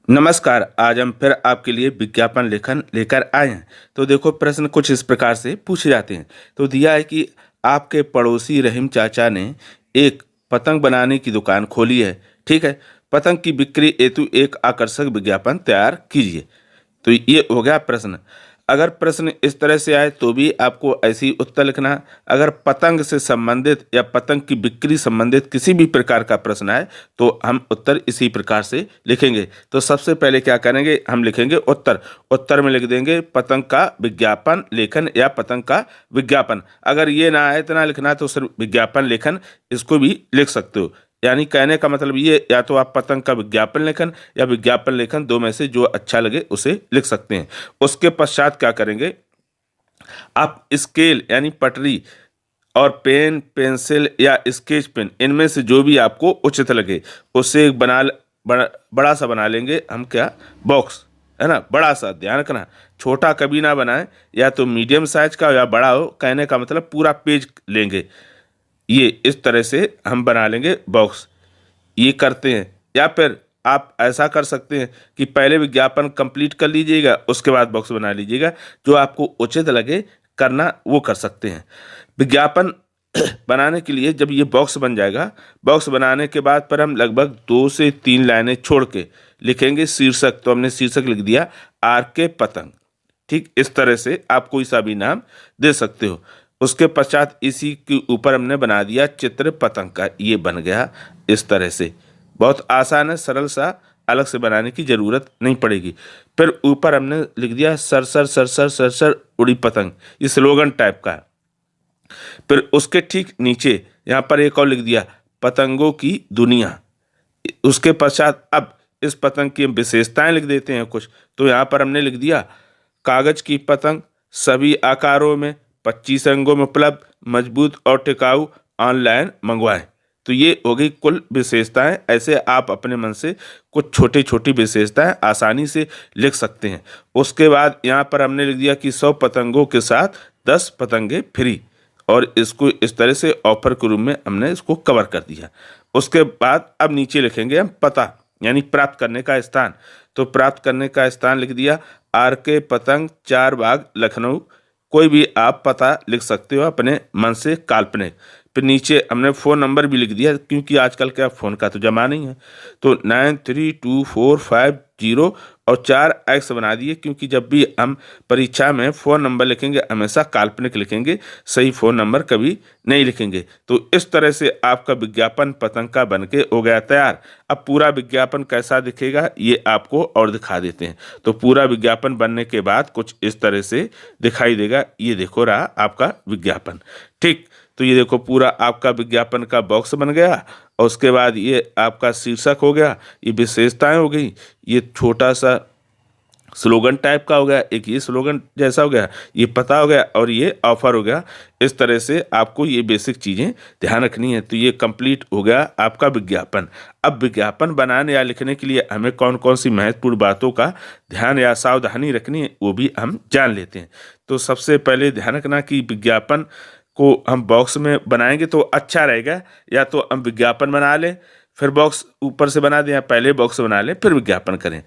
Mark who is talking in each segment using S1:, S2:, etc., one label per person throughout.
S1: नमस्कार। आज हम फिर आपके लिए विज्ञापन लेखन लेकर आए हैं। तो देखो, प्रश्न कुछ इस प्रकार से पूछे जाते हैं। तो दिया है कि आपके पड़ोसी रहीम चाचा ने एक पतंग बनाने की दुकान खोली है। ठीक है। पतंग की बिक्री हेतु एक आकर्षक विज्ञापन तैयार कीजिए। तो ये हो गया प्रश्न। अगर प्रश्न इस तरह से आए तो भी आपको ऐसे ही उत्तर लिखना है। अगर पतंग से संबंधित या पतंग की बिक्री संबंधित किसी भी प्रकार का प्रश्न आए तो हम उत्तर इसी प्रकार से लिखेंगे। तो सबसे पहले क्या करेंगे, हम लिखेंगे उत्तर। उत्तर में लिख देंगे पतंग का विज्ञापन लेखन या पतंग का विज्ञापन। अगर ये ना आए इतना लिखना तो सिर्फ विज्ञापन लेखन इसको भी लिख सकते हो। यानी कहने का मतलब ये, या तो आप पतंग का विज्ञापन लेखन या विज्ञापन लेखन, दो में से जो अच्छा लगे उसे लिख सकते हैं। उसके पश्चात क्या करेंगे, आप स्केल यानी पटरी और पेन पेंसिल या स्केच पेन, इनमें से जो भी आपको उचित लगे उससे एक बड़ा सा बना लेंगे हम, क्या, बॉक्स, है ना। बड़ा सा, ध्यान रखना, छोटा कभी ना बनाएं, या तो मीडियम साइज का या बड़ा हो। कहने का मतलब पूरा पेज लेंगे। ये इस तरह से हम बना लेंगे बॉक्स। ये करते हैं। या फिर आप ऐसा कर सकते हैं कि पहले विज्ञापन कंप्लीट कर लीजिएगा, उसके बाद बॉक्स बना लीजिएगा। जो आपको उचित लगे करना वो कर सकते हैं। विज्ञापन बनाने के लिए जब ये बॉक्स बन जाएगा, बॉक्स बनाने के बाद पर हम लगभग 2 से 3 लाइनें छोड़ के लिखेंगे शीर्षक। तो हमने शीर्षक लिख दिया आर के पतंग। ठीक इस तरह से आप कोई सा भी नाम दे सकते हो। उसके पश्चात इसी के ऊपर हमने बना दिया चित्र पतंग का। ये बन गया इस तरह से। बहुत आसान है, सरल सा, अलग से बनाने की ज़रूरत नहीं पड़ेगी। फिर ऊपर हमने लिख दिया सरसर सरसर सरसर उड़ी पतंग। ये स्लोगन टाइप का है। फिर उसके ठीक नीचे यहाँ पर एक और लिख दिया पतंगों की दुनिया। उसके पश्चात अब इस पतंग की विशेषताएं लिख देते हैं कुछ। तो यहाँ पर हमने लिख दिया कागज की पतंग, सभी आकारों में, 25 रंगों में उपलब्ध, मजबूत और टिकाऊ, ऑनलाइन मंगवाएं। तो ये हो गई कुल विशेषताएं। ऐसे आप अपने मन से कुछ छोटी छोटी विशेषताएं आसानी से लिख सकते हैं। उसके बाद यहाँ पर हमने लिख दिया कि 100 पतंगों के साथ 10 पतंगे फ्री, और इसको इस तरह से ऑफर के रूप में हमने इसको कवर कर दिया। उसके बाद अब नीचे लिखेंगे हम पता, यानी प्राप्त करने का स्थान। तो प्राप्त करने का स्थान लिख दिया आर के पतंग, 4 बाग, लखनऊ। कोई भी आप पता लिख सकते हो अपने मन से, काल्पनिक। फिर नीचे हमने फ़ोन नंबर भी लिख दिया, क्योंकि आजकल क्या फ़ोन का तो जमा नहीं है। तो 932450 और 4x बना दिए, क्योंकि जब भी हम परीक्षा में फ़ोन नंबर लिखेंगे हमेशा काल्पनिक लिखेंगे, सही फ़ोन नंबर कभी नहीं लिखेंगे। तो इस तरह से आपका विज्ञापन पतंग का बन के हो गया तैयार। अब पूरा विज्ञापन कैसा दिखेगा ये आपको और दिखा देते हैं। तो पूरा विज्ञापन बनने के बाद कुछ इस तरह से दिखाई देगा। ये देखो रहा आपका विज्ञापन। ठीक, तो ये देखो पूरा आपका विज्ञापन का बॉक्स बन गया। और उसके बाद ये आपका शीर्षक हो गया, ये विशेषताएं हो गई, ये छोटा सा स्लोगन टाइप का हो गया, एक ये स्लोगन जैसा हो गया, ये पता हो गया, और ये ऑफर हो गया। इस तरह से आपको ये बेसिक चीज़ें ध्यान रखनी है। तो ये कंप्लीट हो गया आपका विज्ञापन। अब विज्ञापन बनाने या लिखने के लिए हमें कौन कौन सी महत्वपूर्ण बातों का ध्यान या सावधानी रखनी है वो भी हम जान लेते हैं। तो सबसे पहले ध्यान रखना कि विज्ञापन को हम बॉक्स में बनाएंगे तो अच्छा रहेगा। या तो हम विज्ञापन बना लें फिर बॉक्स ऊपर से बना दें, या पहले बॉक्स बना लें फिर विज्ञापन करें।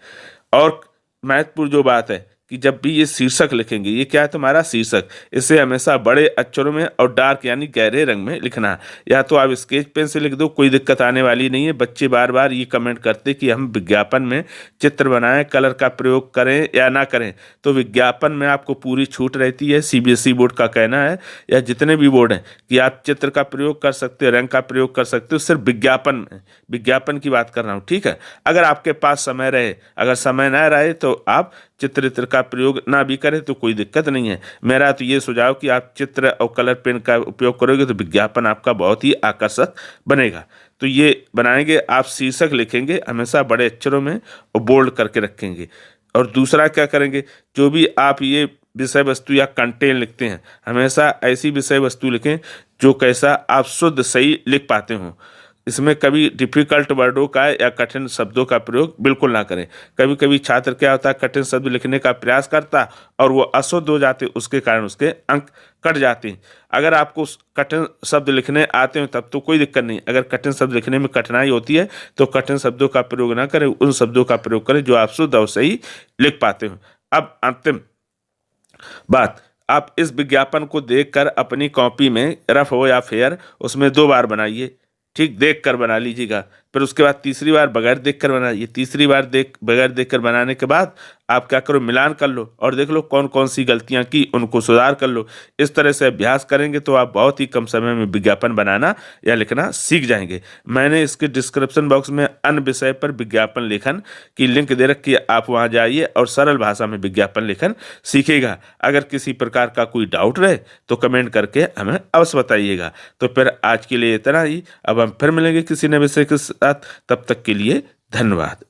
S1: और महत्वपूर्ण जो बात है कि जब भी ये शीर्षक लिखेंगे, ये क्या है तुम्हारा शीर्षक, इसे हमेशा बड़े अक्षरों में और डार्क यानी गहरे रंग में लिखना है। या तो आप स्केच पेन से लिख दो, कोई दिक्कत आने वाली नहीं है। बच्चे बार बार ये कमेंट करते कि हम विज्ञापन में चित्र बनाएं, कलर का प्रयोग करें या ना करें। तो विज्ञापन में आपको पूरी छूट रहती है। CBSE बोर्ड का कहना है, या जितने भी बोर्ड हैं, कि आप चित्र का प्रयोग कर सकते हो, रंग का प्रयोग कर सकते हो, सिर्फ विज्ञापन में। विज्ञापन की बात कर रहा हूँ, ठीक है। अगर आपके पास समय रहे, अगर समय ना रहे तो आप चित्र का प्रयोग ना भी करें तो कोई दिक्कत नहीं है। मेरा तो ये सुझाव कि आप चित्र और कलर पेन का उपयोग करोगे तो विज्ञापन आपका बहुत ही आकर्षक बनेगा। तो ये बनाएंगे, आप शीर्षक लिखेंगे हमेशा बड़े अक्षरों में और बोल्ड करके रखेंगे। और दूसरा क्या करेंगे, जो भी आप ये विषय वस्तु या कंटेंट लिखते हैं, हमेशा ऐसी विषय वस्तु लिखें जो कैसा आप शुद्ध सही लिख पाते हो। इसमें कभी डिफ़िकल्ट वर्डों का या कठिन शब्दों का प्रयोग बिल्कुल ना करें। कभी कभी छात्र क्या होता है, कठिन शब्द लिखने का प्रयास करता और वो अशुद्ध हो जाते, उसके कारण उसके अंक कट जाते हैं। अगर आपको कठिन शब्द लिखने आते हो तब तो कोई दिक्कत नहीं। अगर कठिन शब्द लिखने में कठिनाई होती है तो कठिन शब्दों का प्रयोग ना करें, उन शब्दों का प्रयोग करें जो आप शुद्ध और सही लिख पाते हो। अब अंतिम बात, आप इस विज्ञापन को देखकर अपनी कॉपी में रफ हो या फेयर उसमें 2 बार बनाइए। ठीक देख कर बना लीजिएगा। फिर उसके बाद तीसरी बार बगैर देख कर बनाइए। तीसरी बार बगैर देख कर बनाने के बाद आप क्या करो, मिलान कर लो और देख लो कौन कौन सी गलतियां की, उनको सुधार कर लो। इस तरह से अभ्यास करेंगे तो आप बहुत ही कम समय में विज्ञापन बनाना या लिखना सीख जाएंगे। मैंने इसके डिस्क्रिप्शन बॉक्स में अन्य विषय पर विज्ञापन लेखन की लिंक दे रखी है, आप वहां जाइए और सरल भाषा में विज्ञापन लेखन सीखिएगा। अगर किसी प्रकार का कोई डाउट रहे तो कमेंट करके हमें अवश्य बताइएगा। तो फिर आज के लिए इतना ही। अब हम फिर मिलेंगे किसी नए विषय के साथ, तब तक के लिए धन्यवाद।